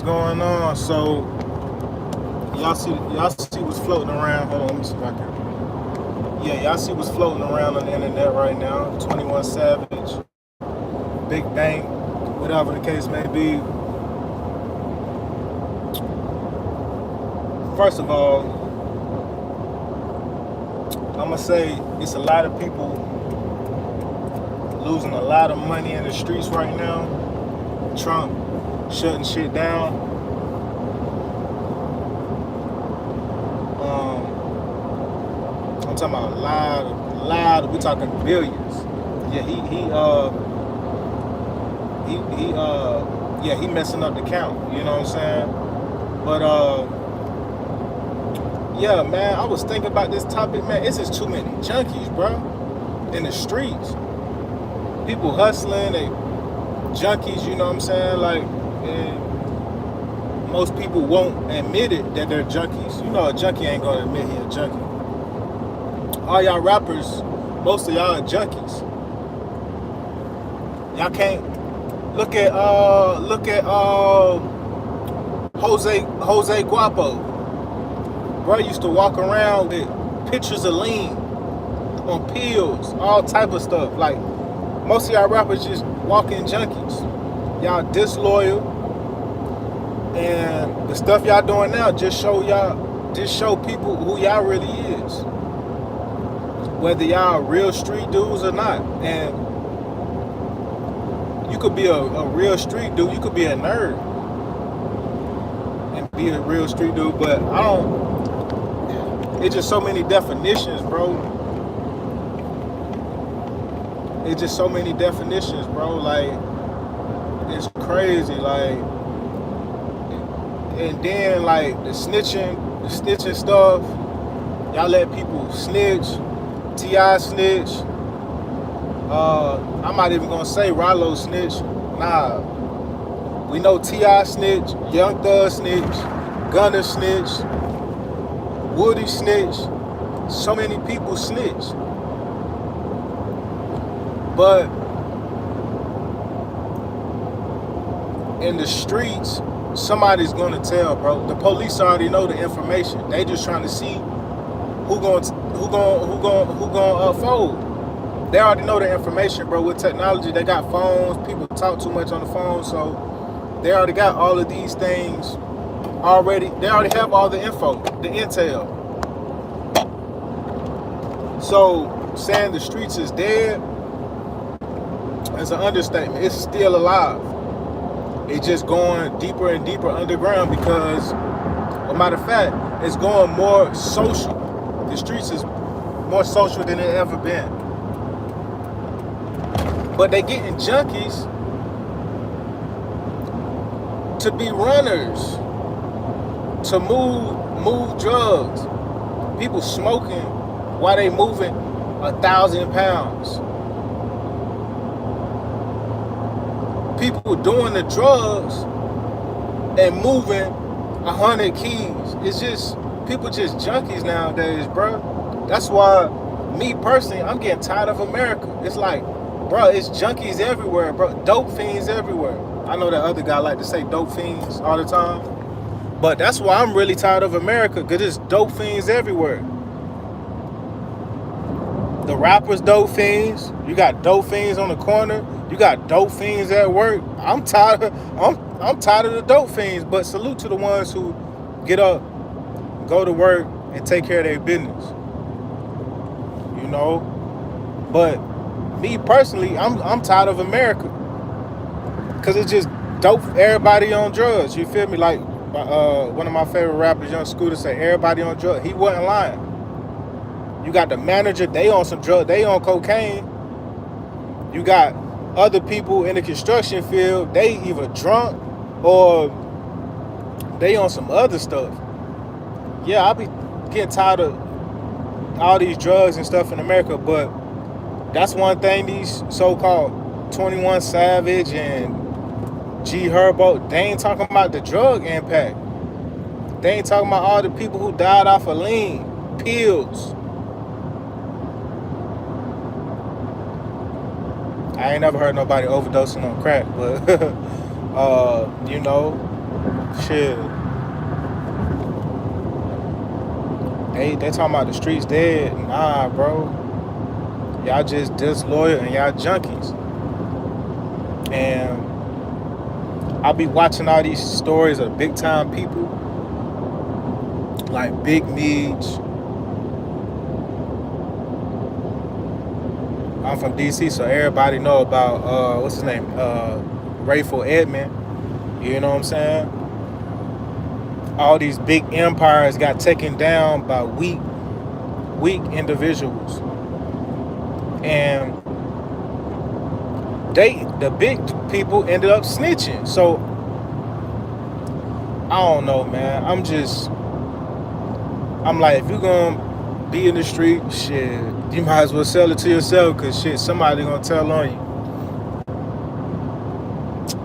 going on? So y'all see what's floating around. Hold on, let me see if I can. Yeah, y'all see what's floating around on the internet right now. 21 Savage, Big Bank, whatever the case may be. First of all, I'm gonna say it's a lot of people losing a lot of money in the streets right now. Trump shutting shit down. I'm talking about a lot. We talking billions. Yeah, he messing up the count. You know what I'm saying? But yeah, man, I was thinking about this topic, man. It's just too many junkies, bro, in the streets. People hustling, they junkies. You know what I'm saying? Like, and most people won't admit it that they're junkies. You know, a junkie ain't gonna admit he a junkie. All y'all rappers, most of y'all are junkies. Y'all can't look at Jose Guapo. Bro used to walk around with pictures of lean on pills, all type of stuff. Like, most of y'all rappers just walking junkies. Y'all disloyal, and the stuff y'all doing now just show people who y'all really is. Whether y'all real street dudes or not. And you could be a real street dude, you could be a nerd and be a real street dude, but I don't. It's just so many definitions, bro. It's just so many definitions, bro. Like, it's crazy. Like, and then like the snitching stuff. Y'all let people snitch. T.I. snitch. I'm not even gonna say Rollo snitch. Nah. We know T.I. snitch, Young Thug snitch, Gunna snitch, Woody snitch. So many people snitch. But in the streets, somebody's gonna tell, bro. The police already know the information. They just trying to see who gonna fold. They already know the information, bro. With technology, they got phones. People talk too much on the phone, so they already got all of these things already. They already have all the info, the intel. So saying the streets is dead is an understatement. It's still alive. It's just going deeper and deeper underground because, as a matter of fact, it's going more social. The streets is more social than it ever been. But they getting junkies to be runners, to move drugs. People smoking while they moving 1,000 pounds. People doing the drugs and moving 100 keys. It's just, people just junkies nowadays, bro. That's why, me personally, I'm getting tired of America. It's like, bro, it's junkies everywhere, bro. Dope fiends everywhere. I know that other guy like to say dope fiends all the time, but that's why I'm really tired of America, because it's dope fiends everywhere. The rappers dope fiends. You got dope fiends on the corner. You got dope fiends at work. I'm tired of the dope fiends, but salute to the ones who get up, go to work, and take care of their business. You know? But me personally, I'm tired of America. Cause it's just dope, everybody on drugs. You feel me? Like one of my favorite rappers, Young Scooter, said everybody on drugs. He wasn't lying. You got the manager, they on some drugs, they on cocaine. You got other people in the construction field, they either drunk or they on some other stuff. Yeah, I be getting tired of all these drugs and stuff in America, but that's one thing these so-called 21 Savage and G Herbo, they ain't talking about the drug impact. They ain't talking about all the people who died off of lean, pills. I ain't never heard nobody overdosing on crack, but you know, Shit, they talking about the streets dead. Nah, bro. Y'all just disloyal and y'all junkies. And I'll be watching all these stories of big time people like Big Meech. I'm from DC, so everybody know about what's his name, Rayful Edmond. You know what I'm saying? All these big empires got taken down by weak individuals, and the big people ended up snitching. So I don't know, man. I'm like, if you gonna be in the street, shit, you might as well sell it to yourself, cause shit, somebody gonna tell on you.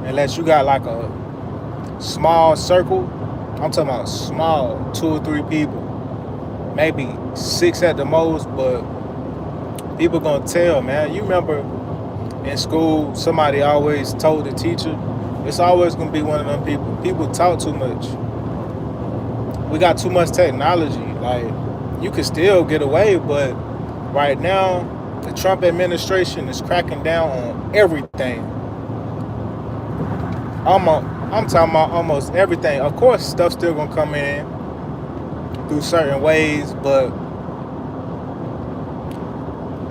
Unless you got like a small circle, I'm talking about small, 2 or 3 people, maybe 6 at the most, but people gonna tell, man. You remember in school, somebody always told the teacher, it's always gonna be one of them people. People talk too much. We got too much technology. Like, you could still get away, but right now, the Trump administration is cracking down on everything. I'm talking about almost everything. Of course, stuff still gonna come in through certain ways, but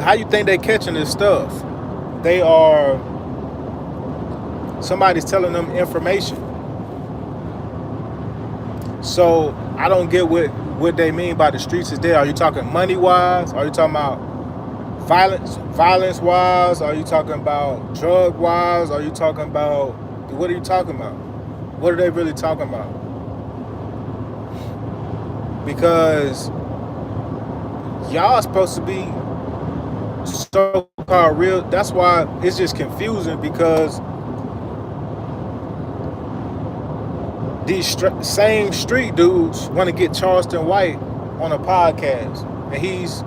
how you think they catching this stuff? They are, somebody's telling them information. So I don't get what they mean by the streets is dead. Are you talking money wise? Are you talking about violence wise? Are you talking about drug wise? Are you talking about, what are you talking about? What are they really talking about? Because y'all are supposed to be so-called real. That's why it's just confusing, because these same street dudes want to get Charleston White on a podcast, and he's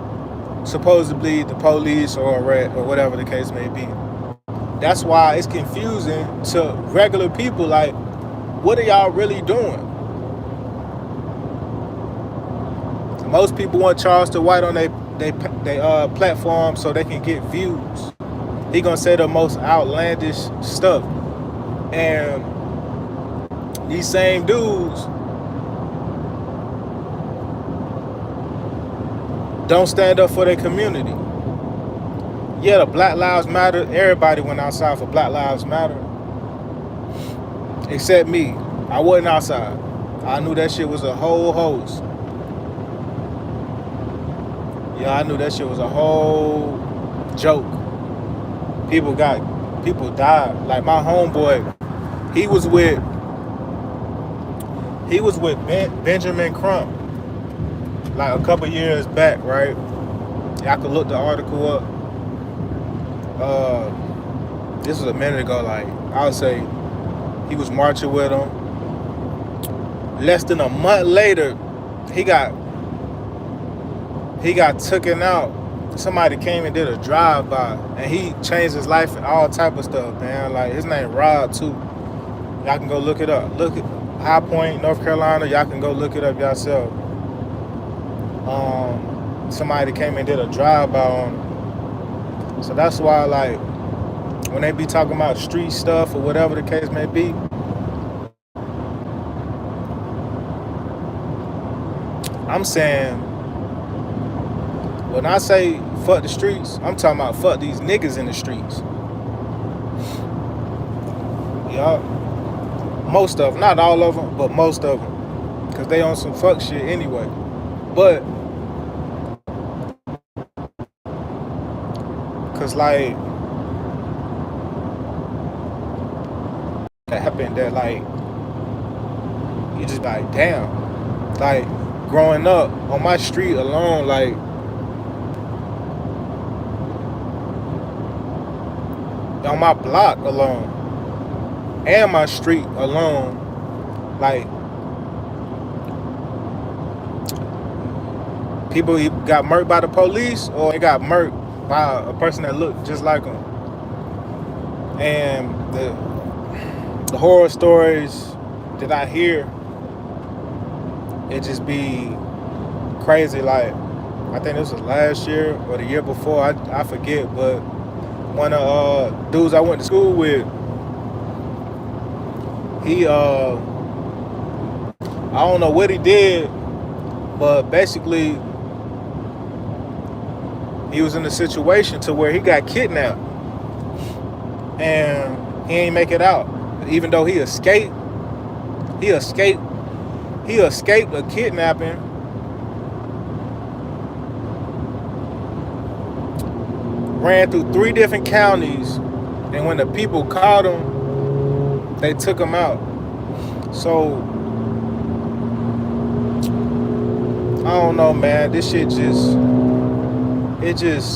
supposedly the police or whatever the case may be. That's why it's confusing to regular people. Like, what are y'all really doing? Most people want Charleston White on their platform so they can get views. He gonna say the most outlandish stuff, and these same dudes don't stand up for their community. Yeah, the Black Lives Matter, everybody went outside for Black Lives Matter. Except me. I wasn't outside. I knew that shit was a whole hoax. Yeah, I knew that shit was a whole joke. People died. Like my homeboy, he was with Benjamin Crump like a couple years back, right? I could look the article up. This was a minute ago. Like, I would say he was marching with him. Less than a month later, he got taken out. Somebody came and did a drive-by, and he changed his life and all type of stuff, man. Like, his name Rod too. Y'all can go look it up. Look at High Point, North Carolina. Y'all can go look it up yourself. Somebody came and did a drive-by on him. So that's why, like, when they be talking about street stuff or whatever the case may be, I'm saying, when I say fuck the streets, I'm talking about fuck these niggas in the streets. Yup. Most of them, not all of them, but most of them, because they on some fuck shit anyway. But because, like, that happened that, like, you just like, damn. Like, growing up on my street alone, like, on my block alone and my street alone, like, people got murked by the police, or they got murked by a person that looked just like them. And the horror stories that I hear, it just be crazy. Like, I think this was last year or the year before. I forget, but one of dudes I went to school with, he I don't know what he did, but basically he was in a situation to where he got kidnapped and he ain't make it out. Even though he escaped, he escaped a kidnapping, ran through 3 different counties, and when the people caught him, they took him out. So I don't know, man. This shit just,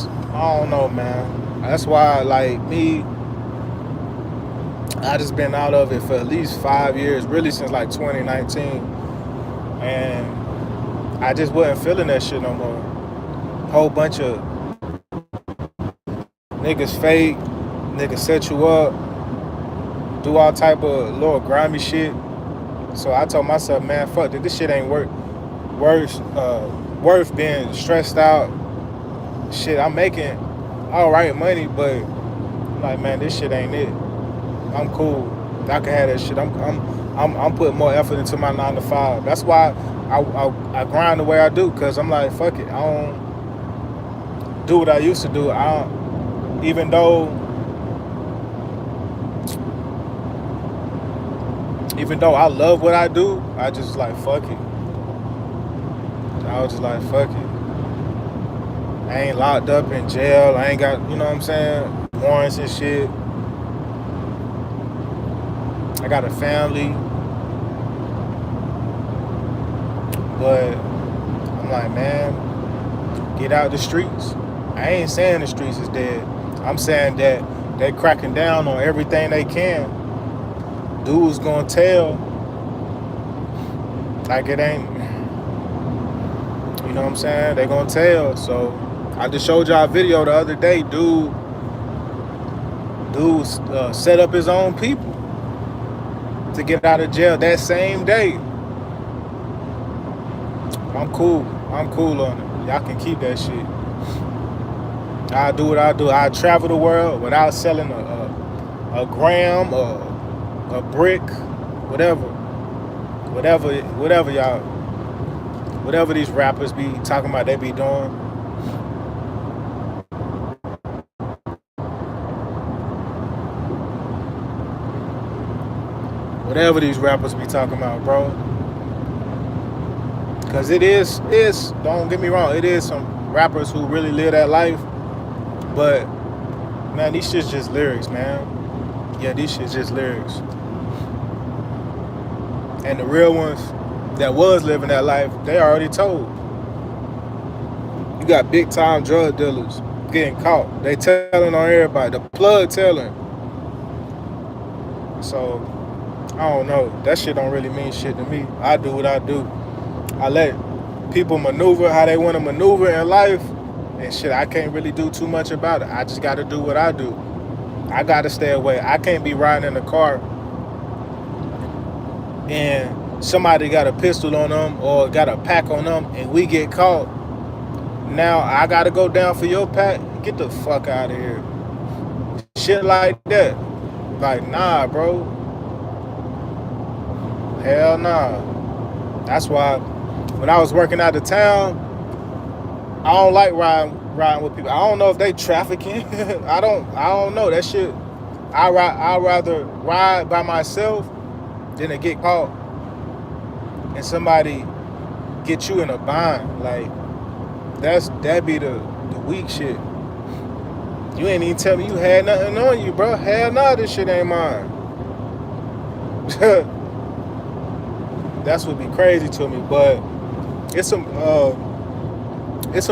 I don't know, man. That's why, like me, I just been out of it for at least 5 years, really since like 2019, and I just wasn't feeling that shit no more. Whole bunch of niggas fake, niggas set you up, do all type of little grimy shit. So I told myself, man, fuck it, this shit ain't worth being stressed out. Shit, I'm making all right money, but like, man, this shit ain't it. I'm cool. I can have that shit. I'm putting more effort into my 9 to 5. That's why I grind the way I do, cause I'm like, fuck it. I don't do what I used to do. I don't, even though I love what I do, I just like, fuck it. I was just like, fuck it. I ain't locked up in jail. I ain't got, you know what I'm saying, warrants and shit. I got a family. But I'm like, man, get out the streets. I ain't saying the streets is dead. I'm saying that they cracking down on everything they can. Dudes gonna tell like it ain't, you know what I'm saying? They gonna tell. So I just showed y'all a video the other day. Dude set up his own people to get out of jail that same day. I'm cool on it. Y'all can keep that shit. I do what I do. I travel the world without selling a gram or a brick, whatever y'all, whatever these rappers be talking about they be doing. Whatever these rappers be talking about, bro. Cause it is, don't get me wrong, it is some rappers who really live that life. But man, these shit's just lyrics, man. Yeah, these shit's just lyrics. And the real ones that was living that life, they already told. You got big time drug dealers getting caught. They telling on everybody. The plug telling. So I don't know. That shit don't really mean shit to me. I do what I do. I let people maneuver how they want to maneuver in life, and shit, I can't really do too much about it. I just got to do what I do. I got to stay away. I can't be riding in a car and somebody got a pistol on them or got a pack on them and we get caught. Now I got to go down for your pack? Get the fuck out of here. Shit like that. Like, nah, bro. Hell nah. That's why when I was working out of town, I don't like riding with people. I don't know if they trafficking. I don't know that shit. I'd rather ride by myself than to get caught and somebody get you in a bind. Like, that be the weak shit. You ain't even tell me you had nothing on you, bro. Hell nah, this shit ain't mine. That's what be crazy to me. But it's some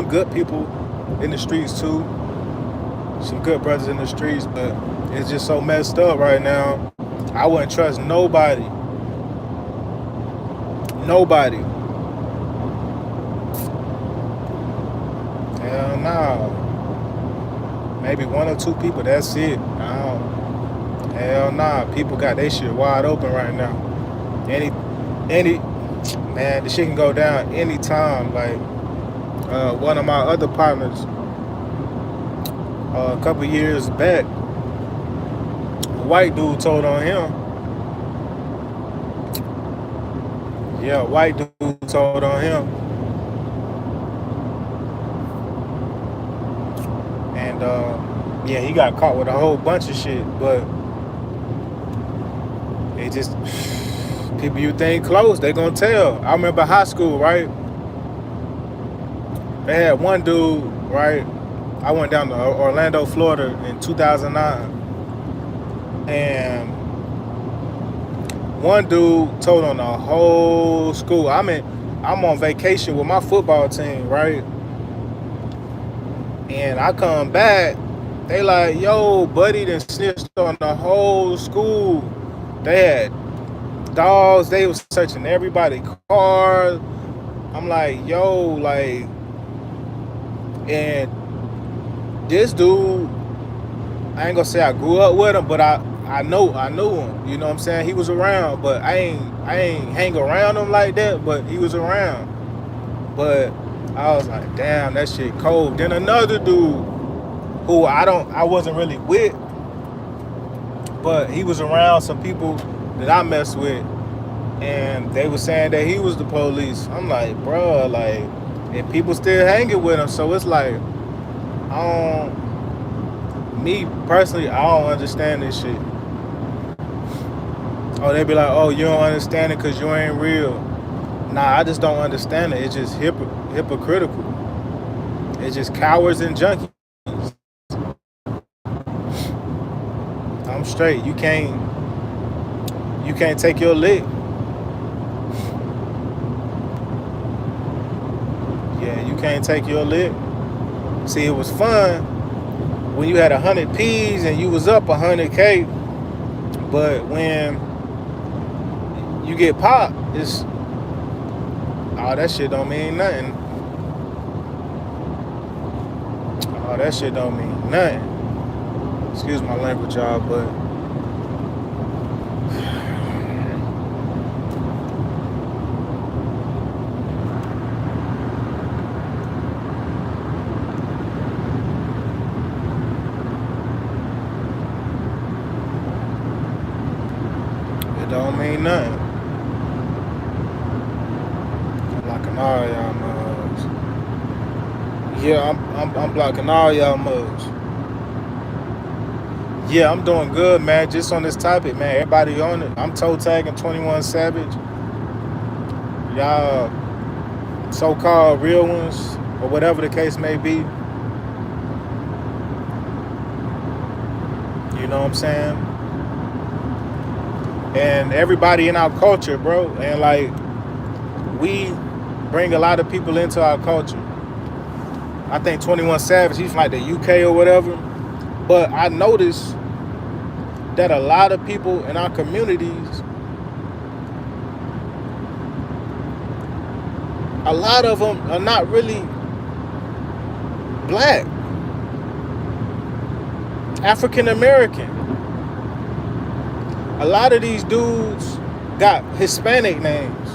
good people in the streets too. Some good brothers in the streets, but it's just so messed up right now. I wouldn't trust nobody. Nobody. Hell no. Maybe 1 or 2 people, that's it. Hell nah. People got their shit wide open right now. Any, any, man, the shit can go down anytime. Like one of my other partners, a couple years back, a white dude told on him. Yeah, a white dude told on him, and yeah, he got caught with a whole bunch of shit. But it just people you think close, they gonna tell. I remember high school, right? They had one dude, right? I went down to Orlando, Florida in 2009, and one dude told on the whole school. I'm on vacation with my football team, right? And I come back, they like, yo, buddy done snitched on the whole school. They had dogs, they was searching everybody's car. I'm like, yo, like, and this dude, I ain't gonna say I grew up with him, but I knew him. You know what I'm saying? He was around, but I ain't hang around him like that, but he was around. But I was like, damn, that shit cold. Then another dude who I wasn't really with, but he was around some people that I messed with, and they were saying that he was the police. I'm like, bruh, like, and people still hanging with him, so it's like, me personally, I don't understand this shit. Oh, they be like, oh, you don't understand it because you ain't real. Nah, I just don't understand it. It's just hypocritical. It's just cowards and junkies. I'm straight. You can't take your lick. Yeah, you can't take your lick. See, it was fun when you had 100 P's and you was up 100K, but when you get popped, it's all that shit don't mean nothing. All that shit don't mean nothing. Excuse my language, y'all, but it don't mean nothing. I'm blocking all y'all mugs. Yeah, I'm blocking all y'all mugs. Yeah, I'm doing good, man. Just on this topic, man. Everybody on it. I'm toe tagging 21 Savage. Y'all so-called real ones, or whatever the case may be. You know what I'm saying? And everybody in our culture, bro. And like, we bring a lot of people into our culture. I think 21 Savage, he's from like the UK or whatever. But I noticed that a lot of people in our communities, a lot of them are not really black, African American. A lot of these dudes got Hispanic names,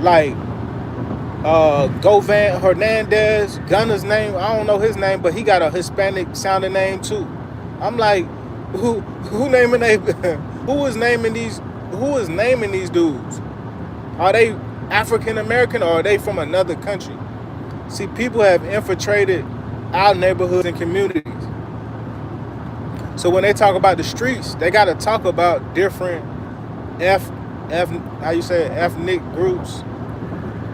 like Govan Hernandez. Gunner's name, I don't know his name, but he got a Hispanic sounding name too. I'm like, who naming they? Who is naming these dudes? Are they African American or are they from another country? See, people have infiltrated our neighborhoods and communities. So when they talk about the streets, they got to talk about different ethnic groups.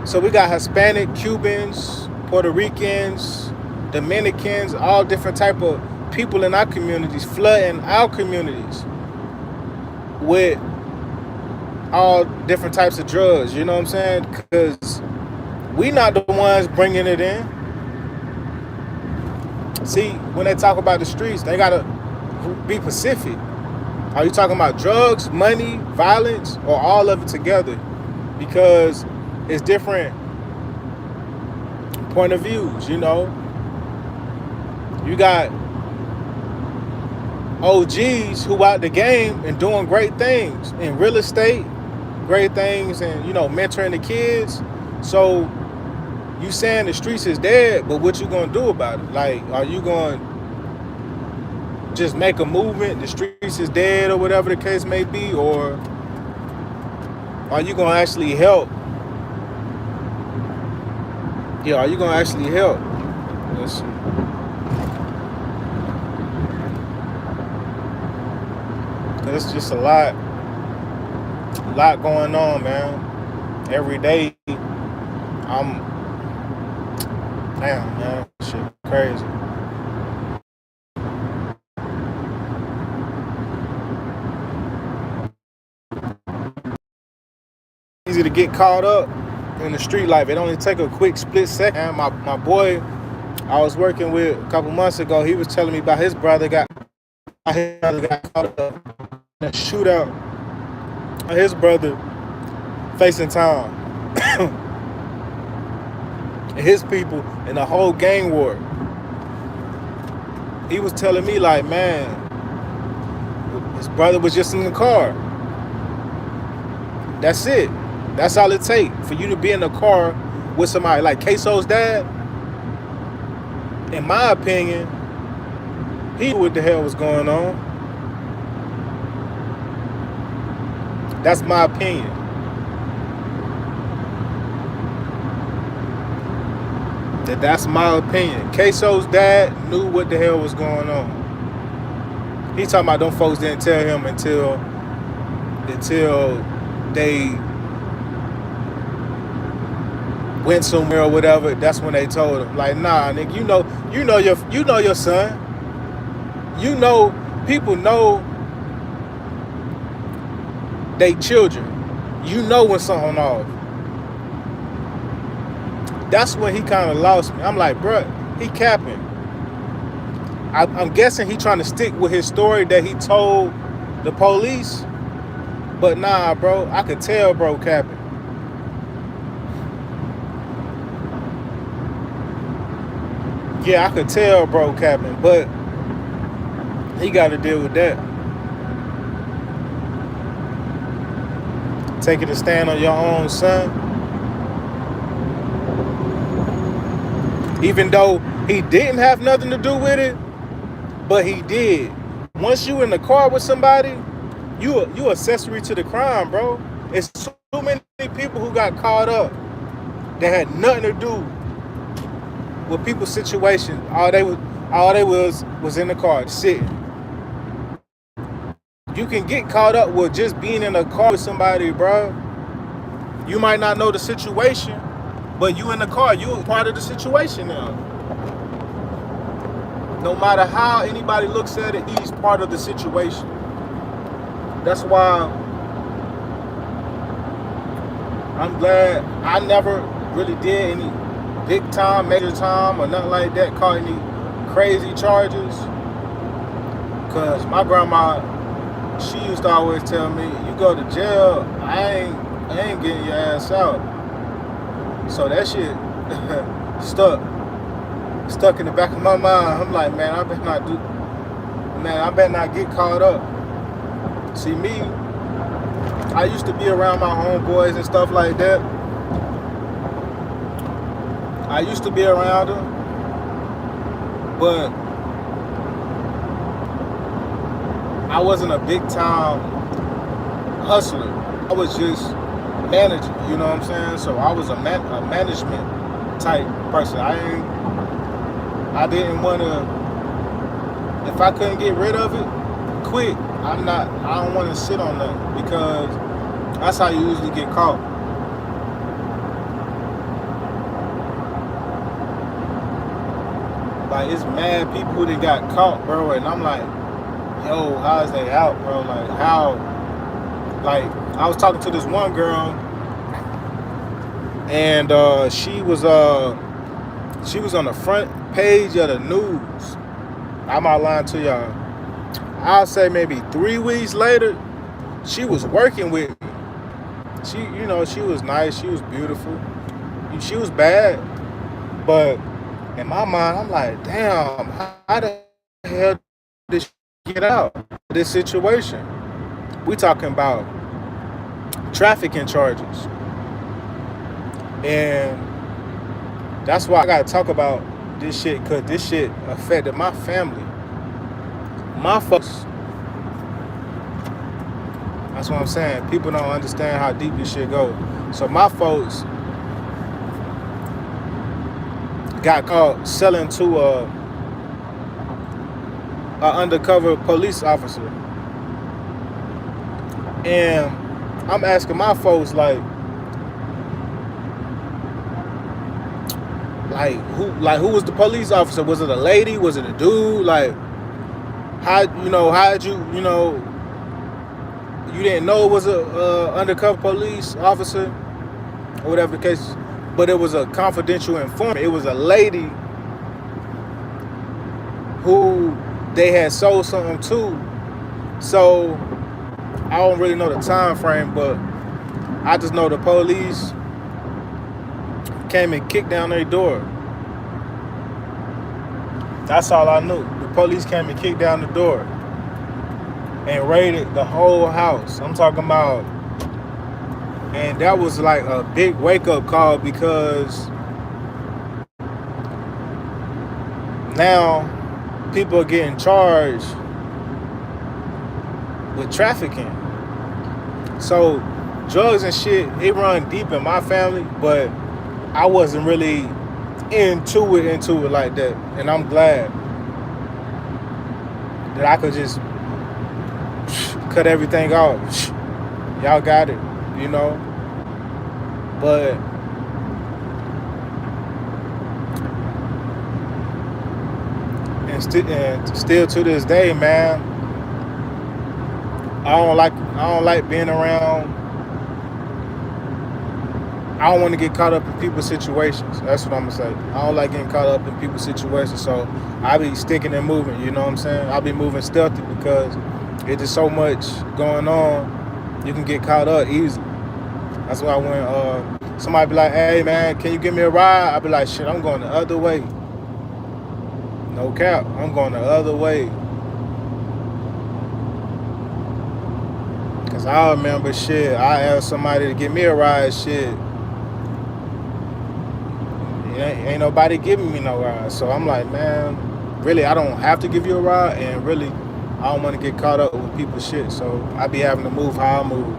So we got Hispanic, Cubans, Puerto Ricans, Dominicans, all different type of people in our communities, flooding our communities with all different types of drugs. You know what I'm saying? Because we not the ones bringing it in. See, when they talk about the streets, they gotta be specific. Are you talking about drugs, money, violence, or all of it together? Because it's different point of views, you know. You got OGs who out the game and doing great things in real estate, great things and mentoring the kids. So you saying the streets is dead, but what you gonna do about it? Like, are you gonna just make a movement? The streets is dead, or whatever the case may be, or are you gonna actually help? Yeah, are you gonna actually help? Let's see. It's just a lot going on, man. Every day, I'm, damn, man, shit crazy. Easy to get caught up in the street life. It only take a quick split second. My boy I was working with a couple months ago, he was telling me about his brother got caught up in a shootout. His brother facing time. His people in a whole gang war. He was telling me like, man, his brother was just in the car. That's it. That's all it takes for you to be in the car with somebody like Queso's dad. In my opinion, he knew what the hell was going on. That's my opinion. That's my opinion. Queso's dad knew what the hell was going on. He talking about them folks didn't tell him until they went somewhere or whatever. That's when they told him. Like, nah, nigga, you know your son. People know they children. You know when something off. That's when he kind of lost me. I'm like, bruh, he capping. I'm guessing he trying to stick with his story that he told the police. But nah, bro, I could tell, bro, capping. Yeah, I could tell, bro, capping. But he got to deal with that. Taking a stand on your own son. Even though he didn't have nothing to do with it, but he did. Once you in the car with somebody, you accessory to the crime, bro. It's so many people who got caught up that had nothing to do with people's situation. All they was in the car sitting. You can get caught up with just being in a car with somebody, bro. You might not know the situation, but you in the car, you part of the situation now. No matter how anybody looks at it, he's part of the situation. That's why I'm glad I never really did any big time, major time, or nothing like that, caught any crazy charges. Cause my grandma, she used to always tell me, you go to jail, I ain't getting your ass out. So that shit stuck in the back of my mind. I'm like, man, I better not get caught up. See, me, I used to be around my homeboys and stuff like that. I used to be around them, but I wasn't a big time hustler. I was just managing, you know what I'm saying? So I was a management type person. I didn't want to, if I couldn't get rid of it quick, I don't want to sit on that, because that's how you usually get caught. Like, it's mad people who got caught, bro, and I'm like, yo, how is they out, bro? Like, how? Like, I was talking to this one girl, and she was on the front page of the news. I'm not lying to y'all. I'll say maybe 3 weeks later, she was working with me. She was nice, she was beautiful, she was bad, but in my mind, I'm like, damn, how the hell did she get out of this situation? We talking about trafficking charges. And that's why I gotta talk about this shit, cause this shit affected my family. My folks, that's what I'm saying. People don't understand how deep this shit goes. So my folks got caught selling to a undercover police officer. And I'm asking my folks who was the police officer? Was it a lady? Was it a dude? Like, how'd you didn't know it was a undercover police officer or whatever the case is, but it was a confidential informant. It was a lady who they had sold something to. So I don't really know the time frame, but I just know the police came and kicked down their door. That's all I knew. The police came and kicked down the door and raided the whole house. I'm talking about, and that was like a big wake-up call, because now people are getting charged with trafficking. So drugs and shit, it run deep in my family, but I wasn't really into it like that. And I'm glad that I could just cut everything off. Y'all got it, you know. But and still to this day, man, I don't like being around. I don't want to get caught up in people's situations. That's what I'm gonna say. I don't like getting caught up in people's situations. So I be sticking and moving. You know what I'm saying? I'll be moving stealthy, because it's just so much going on. You can get caught up easily. That's why when somebody be like, "Hey man, can you give me a ride?" I be like, "Shit, I'm going the other way." No cap, I'm going the other way. Cause I remember shit. I asked somebody to give me a ride. Shit. Ain't nobody giving me no ride. So I'm like, man, really, I don't have to give you a ride, and really, I don't want to get caught up with people's shit. So I be having to move how I move.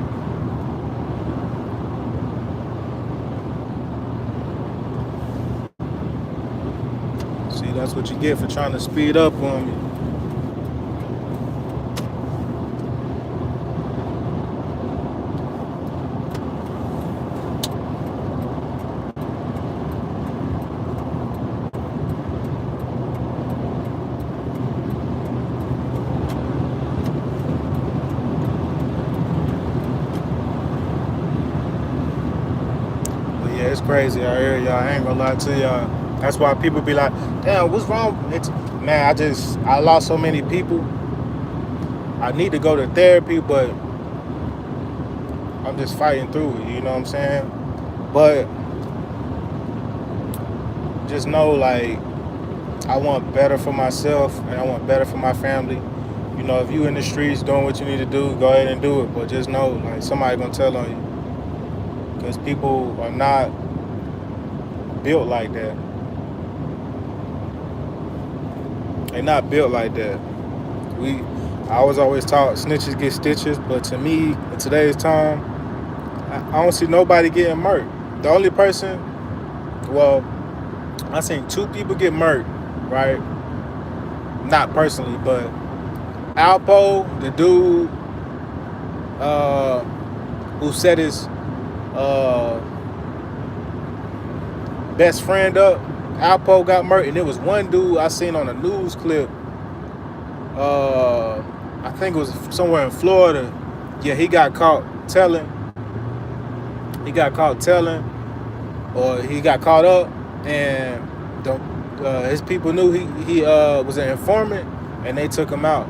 See, that's what you get for trying to speed up on me. It's crazy out here, y'all. I ain't gonna lie to y'all. That's why people be like, damn, what's wrong? Man, I lost so many people. I need to go to therapy, but I'm just fighting through it, you know what I'm saying? But just know, like, I want better for myself, and I want better for my family. You know, if you in the streets doing what you need to do, go ahead and do it. But just know, like, somebody gonna tell on you. Because people are not built like that. They're not built like that. I was always taught snitches get stitches, but to me, in today's time, I don't see nobody getting murked. The only person, well, I seen 2 people get murked, right? Not personally, but Alpo, the dude who set his best friend up, Alpo got murdered. And there was one dude I seen on a news clip, I think it was somewhere in Florida. Yeah, he got caught telling, or he got caught up, and his people knew he was an informant, and they took him out.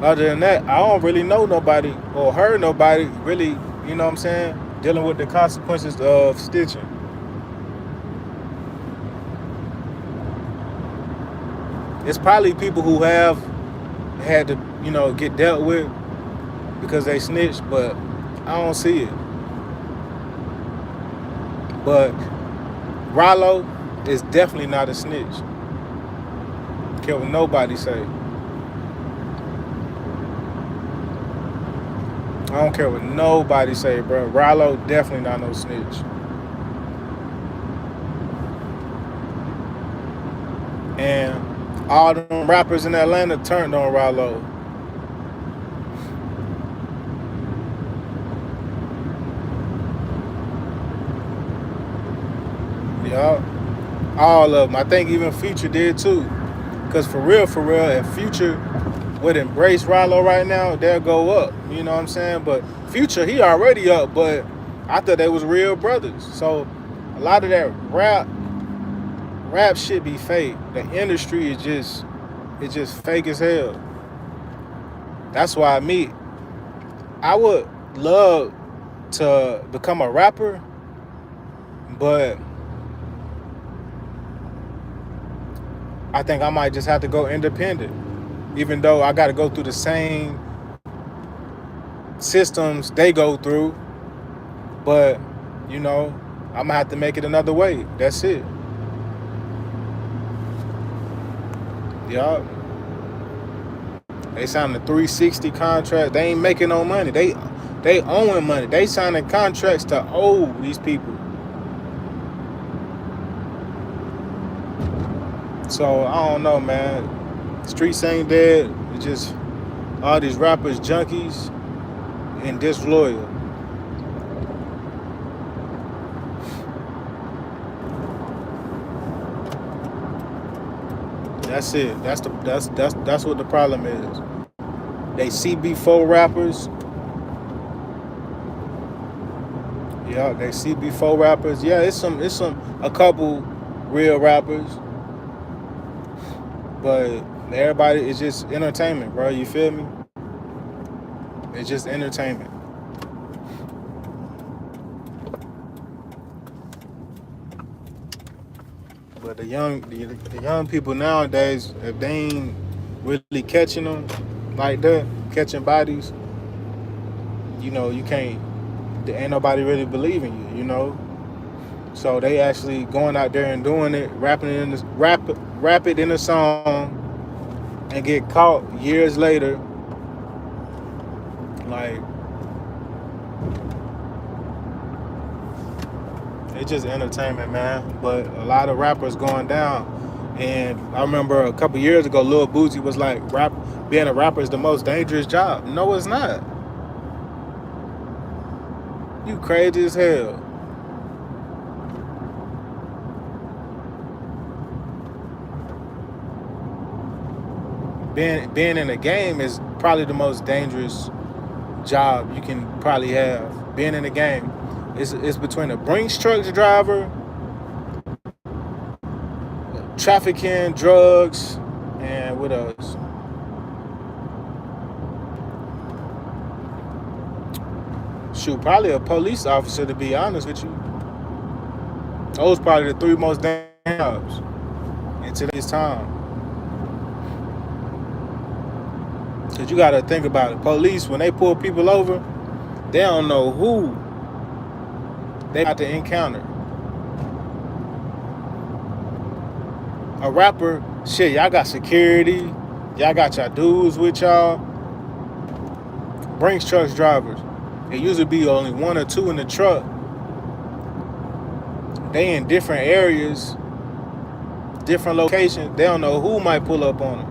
Other than that, I don't really know nobody or heard nobody really, you know what I'm saying, dealing with the consequences of stitching. It's probably people who have had to, get dealt with because they snitched, but I don't see it. But Rollo is definitely not a snitch. Don't care what nobody say. I don't care what nobody say, bro. Rollo definitely not no snitch. And all them rappers in Atlanta turned on Rollo. Yeah, all of them. I think even Future did too. Cause for real, if Future would embrace Rollo right now, they'll go up. You know what I'm saying? But Future, he already up. But I thought they was real brothers. So a lot of that rap shit be fake. The industry is just fake as hell. That's why I would love to become a rapper, but I think I might just have to go independent. Even though I got to go through the same systems they go through, but you know, I'm gonna have to make it another way. That's it. Yeah, they signed a 360 contract. They ain't making no money. They owing money. They signing contracts to owe these people. So I don't know, man. Streets ain't dead. It's just all these rappers junkies and disloyal. That's it. That's what the problem is. They CB4 rappers. Yeah, they CB4 rappers. Yeah, it's some a couple real rappers, but everybody is just entertainment, bro. You feel me? It's just entertainment. But the young people nowadays, if they ain't really catching them like that, catching bodies, you can't. There ain't nobody really believing you, you know. So they actually going out there and doing it, rapping it in the rap it in a song, and get caught years later. Like it's just entertainment, man. But a lot of rappers going down. And I remember a couple years ago, Lil Boosie was like, being a rapper is the most dangerous job. No, it's not. You crazy as hell. Being in a game is probably the most dangerous job you can probably have. Being in a game, it's between a Brinks truck driver, trafficking, drugs, and what else? Shoot, probably a police officer, to be honest with you. Those probably the three most dangerous jobs in today's time. Cause you gotta think about it. Police, when they pull people over, they don't know who they got to encounter. A rapper, shit, y'all got security, y'all got y'all dudes with y'all. Brinks trucks drivers, it usually be only one or two in the truck. They in different areas, different locations. They don't know who might pull up on them.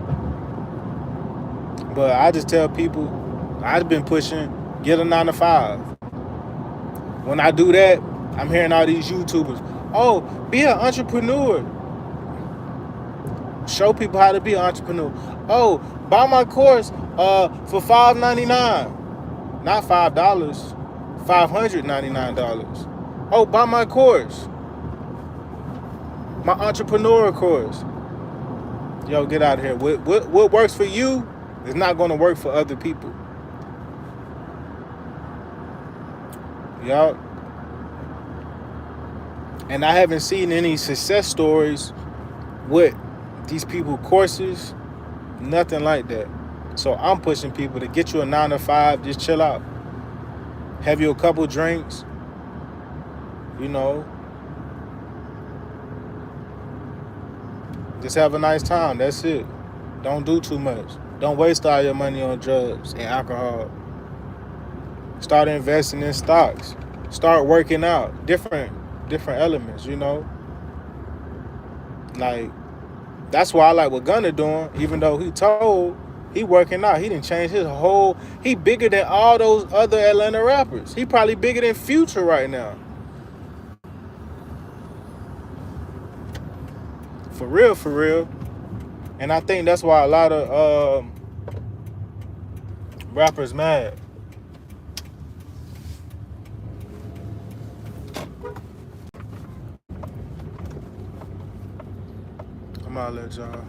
But I just tell people, I've been pushing, get a 9 to 5. When I do that, I'm hearing all these YouTubers, oh, be an entrepreneur. Show people how to be an entrepreneur. Oh, buy my course for $5.99. Not $5, $599. Oh, buy my course. My entrepreneur course. Yo, get out of here. What works for you is not going to work for other people. Y'all. And I haven't seen any success stories with these people courses, nothing like that. So I'm pushing people to get you a 9 to 5, just chill out. Have you a couple drinks, you know, Just have a nice time. That's it. Don't do too much. Don't waste all your money on drugs and alcohol. Start investing in stocks. Start working out. Different elements, you know? Like, that's why I like what Gunna doing, even though he told he working out. He didn't change his whole. He bigger than all those other Atlanta rappers. He probably bigger than Future right now. For real, for real. And I think that's why a lot of rappers mad. I'm gonna let y'all.